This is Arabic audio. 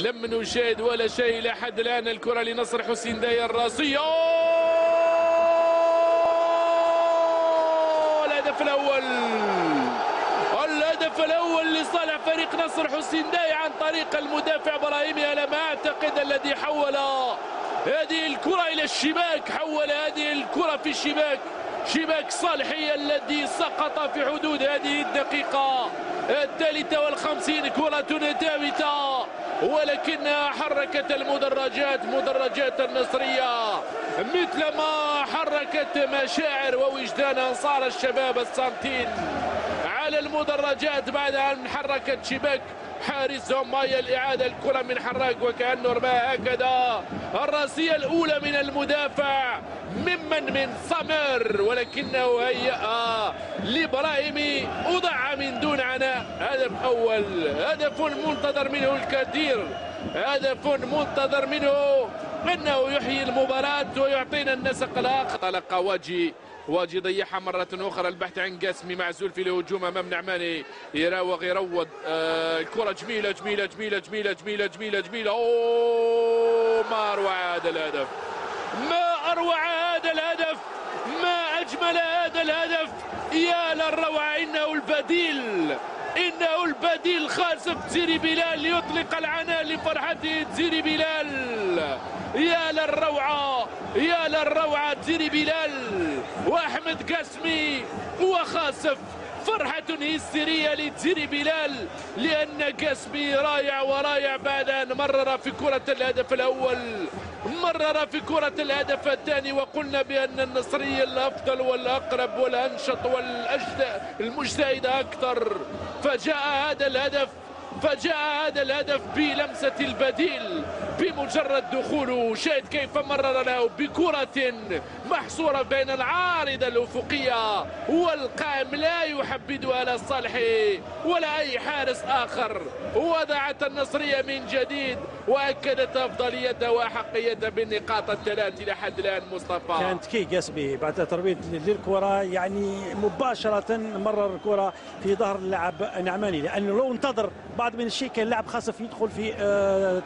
لم نشاهد ولا شيء لحد الآن. الكرة لنصر حسين داي الراسية، الهدف الأول، الهدف الأول لصالح فريق نصر حسين داي عن طريق المدافع ابراهيمي. على ما أعتقد الذي حول هذه الكرة إلى الشباك، حول هذه الكرة في الشباك، شباك صالحي الذي سقط في حدود هذه الدقيقة 53. كرة ثابتة ولكنها حركت المدرجات، مدرجات النصرية، مثلما حركت مشاعر ووجدان أنصار الشباب الصامتين على المدرجات بعد أن حركت شباك حارسهم. مايا الإعادة، الكرة من حراك وكأنه رماها هكذا. الراسية الأولى من المدافع من سمر، ولكنه هيأ لإبراهيمي، وضع من دون عناء. هدف أول، هدف منتظر منه الكثير، هدف منتظر منه أنه يحيي المباراة ويعطينا النسق الآخر. طلق واجي ضيعها مرة أخرى. البحث عن قاسمي معزول في الهجوم أمام نعماني، يراوغ يروض. الكرة جميلة جميلة جميلة جميلة جميلة جميلة جميلة. أوه، ما أروع هذا الهدف، ما أروع هذا الهدف، ما أجمل هذا الهدف. يا للروعة، إنه البديل، إنه البديل خاسف تزيري بلال يطلق العنان لفرحته. تزيري بلال، يا للروعة، يا للروعة. تزيري بلال وأحمد قاسمي وخاسف، فرحة هستيرية لتزيري بلال، لأن قاسمي رائع ورائع بعد أن مرر في كرة الهدف الأول، مرر في كرة الهدف الثاني. وقلنا بأن النصرية الأفضل والأقرب والأنشط المجتهد أكثر. فجاء هذا الهدف، فجاء هذا الهدف بلمسة البديل بمجرد دخوله. شاهد كيف مرر له بكرة محصورة بين العارضة الأفقية والقائم، لا يحبدها لا الصالحي ولا أي حارس آخر. وضعت النصرية من جديد وأكدت أفضليتها وأحقيتها بالنقاط الثلاث لحد الآن. مصطفى، كانت كي قاسمي بعد تربية للكرة، يعني مباشرة مرر الكرة في ظهر اللاعب نعماني، لأنه لو انتظر بعض من الشيء كان اللاعب خاصف يدخل في